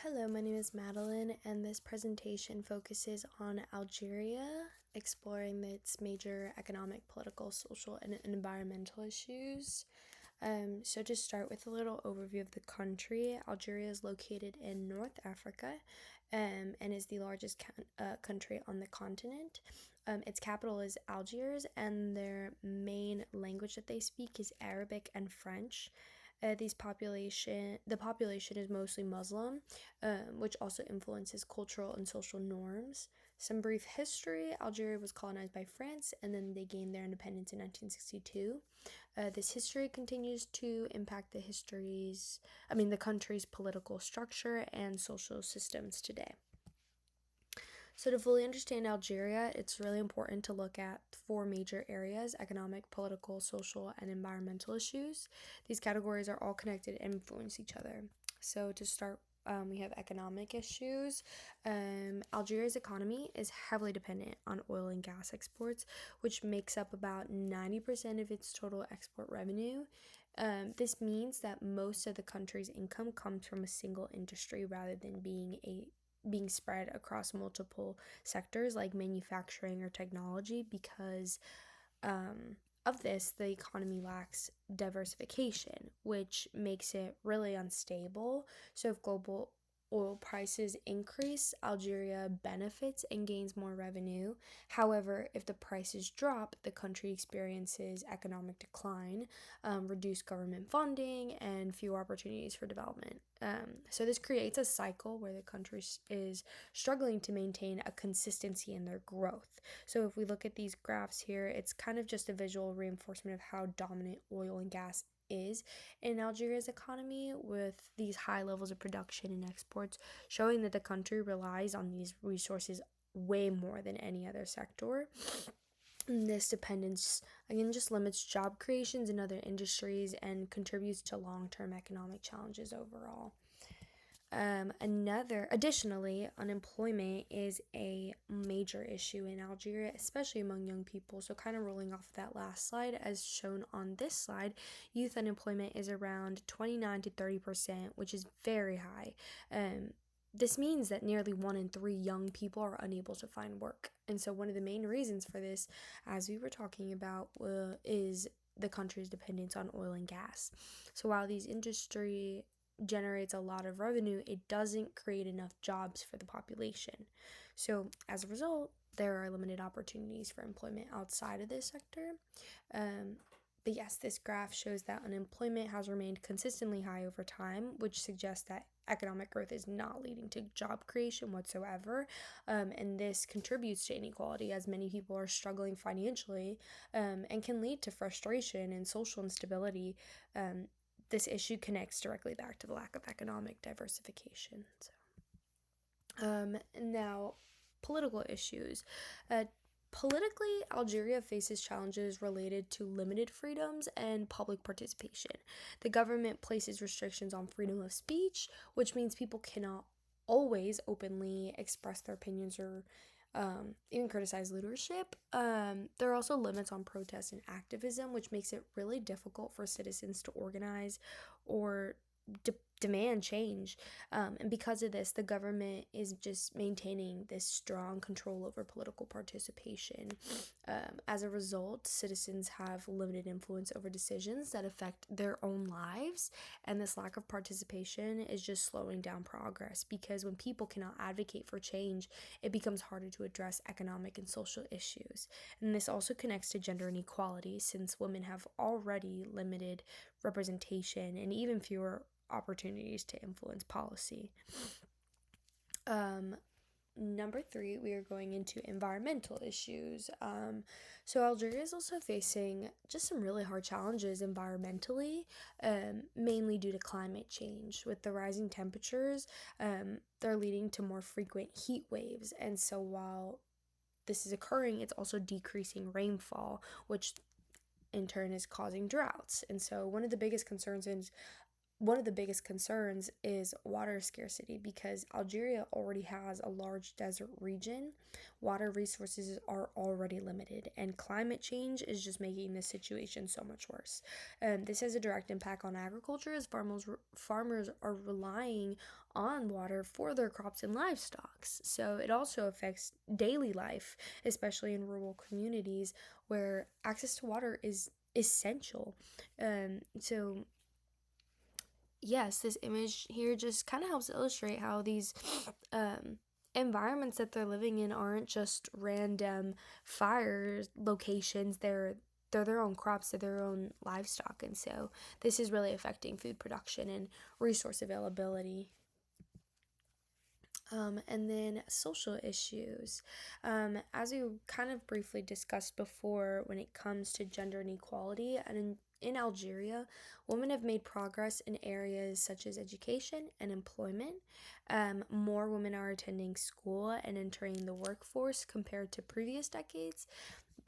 Hello, my name is Madeline, and this presentation focuses on Algeria, exploring its major economic, political, social, and environmental issues. So to start with a little overview of the country, Algeria is located in North Africa, and is the largest country on the continent. Its capital is Algiers, and their main language that they speak is Arabic and French. The population is mostly Muslim, which also influences cultural and social norms. Some brief history: Algeria was colonized by France, and then they gained their independence in 1962. This history continues to impact the country's political structure and social systems today. So, to fully understand Algeria, it's really important to look at four major areas: economic, political, social, and environmental issues. These categories are all connected and influence each other. So, to start, we have economic issues. Algeria's economy is heavily dependent on oil and gas exports, which makes up about 90% of its total export revenue. This means that most of the country's income comes from a single industry rather than being spread across multiple sectors like manufacturing or technology. Because of this, the economy lacks diversification, which makes it really unstable. So, if global oil prices increase, Algeria benefits and gains more revenue. However, if the prices drop, the country experiences economic decline, reduced government funding, and fewer opportunities for development. So, this creates a cycle where the country is struggling to maintain a consistency in their growth. So, if we look at these graphs here, it's kind of just a visual reinforcement of how dominant oil and gas is in Algeria's economy, with these high levels of production and exports, showing that the country relies on these resources way more than any other sector. And this dependence, again, just limits job creations in other industries and contributes to long-term economic challenges overall. Additionally, unemployment is a major issue in Algeria, especially among young people. So, kind of rolling off that last slide, as shown on this slide, youth unemployment is around 29 to 30%, which is very high. This means that nearly 1 in 3 young people are unable to find work. And so, one of the main reasons for this, as we were talking about, is the country's dependence on oil and gas. So, while these industry generates a lot of revenue, it doesn't create enough jobs for the population. So, as a result, there are limited opportunities for employment outside of this sector. But yes, this graph shows that unemployment has remained consistently high over time, which suggests that economic growth is not leading to job creation whatsoever. And this contributes to inequality, as many people are struggling financially, and can lead to frustration and social instability. This issue connects directly back to the lack of economic diversification. Now, political issues. Politically, Algeria faces challenges related to limited freedoms and public participation. The government places restrictions on freedom of speech, which means people cannot always openly express their opinions or even criticize leadership. There are also limits on protest and activism, which makes it really difficult for citizens to organize or demand change. And because of this, the government is just maintaining this strong control over political participation. As a result, citizens have limited influence over decisions that affect their own lives, and this lack of participation is just slowing down progress, because when people cannot advocate for change, it becomes harder to address economic and social issues. And this also connects to gender inequality, since women have already limited representation and even fewer opportunities to influence policy. Number 3, we are going into environmental issues. So Algeria is also facing just some really hard challenges environmentally, mainly due to climate change. With the rising temperatures, they're leading to more frequent heat waves. And so while this is occurring, it's also decreasing rainfall, which in turn is causing droughts. And so one of the biggest concerns is one of the biggest concerns is water scarcity because Algeria already has a large desert region. Water resources are already limited, and climate change is just making this situation so much worse. This has a direct impact on agriculture as farmers are relying on water for their crops and livestock. So it also affects daily life, especially in rural communities where access to water is essential. So yes, this image here just kind of helps illustrate how these environments that they're living in aren't just random fire locations. They're their own crops, they're their own livestock, and so this is really affecting food production and resource availability. And then social issues. As we kind of briefly discussed before, when it comes to gender inequality, and in Algeria, women have made progress in areas such as education and employment. More women are attending school and entering the workforce compared to previous decades.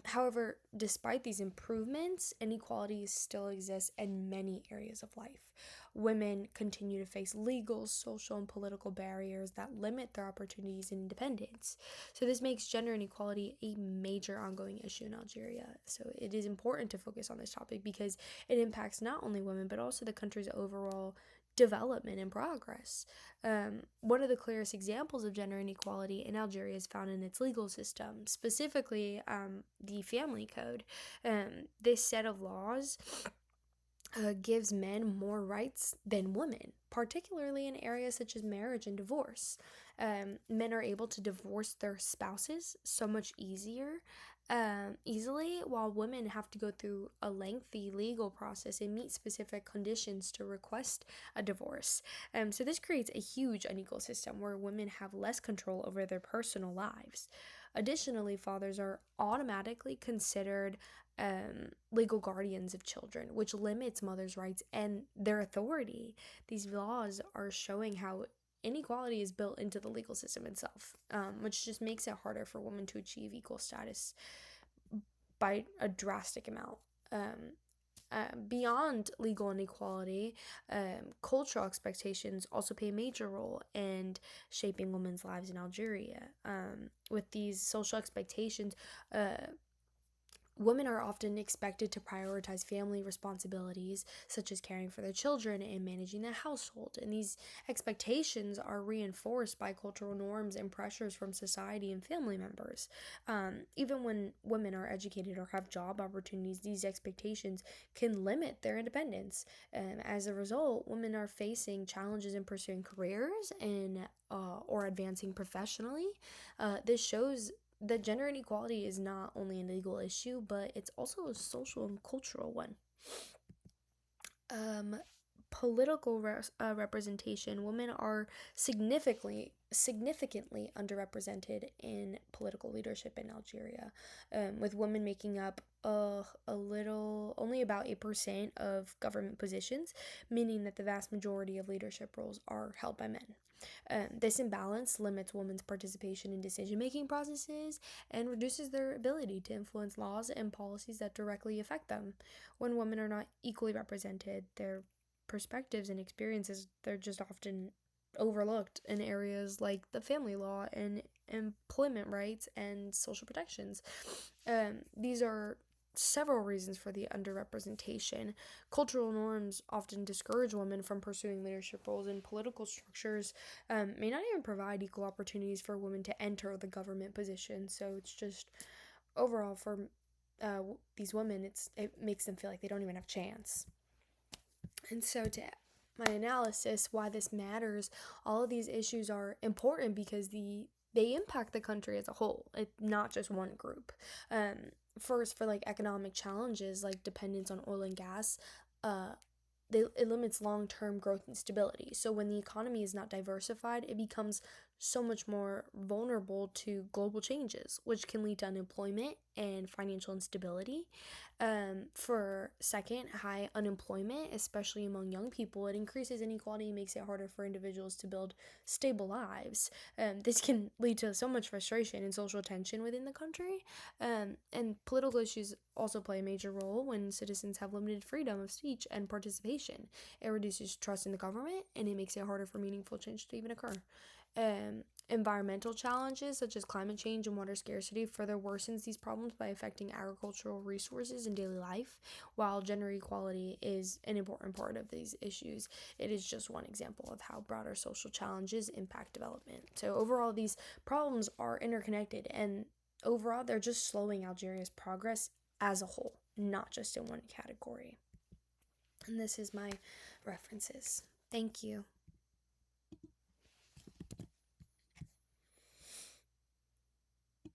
However, despite these improvements, inequality still exists in many areas of life. Women continue to face legal, social, and political barriers that limit their opportunities and independence. So, this makes gender inequality a major ongoing issue in Algeria. So, it is important to focus on this topic because it impacts not only women but also the country's overall development and progress. One of the clearest examples of gender inequality in Algeria is found in its legal system, specifically the family code. This set of laws gives men more rights than women, particularly in areas such as marriage and divorce. Men are able to divorce their spouses so much easily, while women have to go through a lengthy legal process and meet specific conditions to request a divorce. So this creates a huge unequal system where women have less control over their personal lives. Additionally, fathers are automatically considered legal guardians of children, which limits mothers' rights and their authority. These laws are showing how inequality is built into the legal system itself, which just makes it harder for women to achieve equal status by a drastic amount. Beyond legal inequality, cultural expectations also play a major role in shaping women's lives in Algeria. With these social expectations, women are often expected to prioritize family responsibilities, such as caring for their children and managing the household. And these expectations are reinforced by cultural norms and pressures from society and family members. Even when women are educated or have job opportunities, these expectations can limit their independence. As a result, women are facing challenges in pursuing careers and or advancing professionally. This shows that gender inequality is not only a legal issue, but it's also a social and cultural one. Um, Political representation, women are significantly underrepresented in political leadership in Algeria, with women making up a little, only about 8% of government positions, meaning that the vast majority of leadership roles are held by men. This imbalance limits women's participation in decision making processes and reduces their ability to influence laws and policies that directly affect them. When women are not equally represented, their perspectives and experiences, they're just often overlooked in areas like the family law and employment rights and social protections. These are several reasons for the underrepresentation. Cultural norms often discourage women from pursuing leadership roles, and political structures may not even provide equal opportunities for women to enter the government position. So it's just overall for these women, it makes them feel like they don't even have a chance. And so, to my analysis, why this matters, all of these issues are important because they impact the country as a whole. It's not just one group. First, for like economic challenges like dependence on oil and gas, uh, it limits long-term growth and stability. So when the economy is not diversified, it becomes so much more vulnerable to global changes, which can lead to unemployment and financial instability. For second, high unemployment, especially among young people, it increases inequality and makes it harder for individuals to build stable lives. This can lead to so much frustration and social tension within the country. And political issues also play a major role when citizens have limited freedom of speech and participation. It reduces trust in the government and it makes it harder for meaningful change to even occur. Environmental challenges such as climate change and water scarcity further worsens these problems by affecting agricultural resources in daily life. While gender equality is an important part of these issues, it is just one example of how broader social challenges impact development. So overall, these problems are interconnected, and overall, they're just slowing Algeria's progress as a whole, not just in one category. And this is my references. Thank you.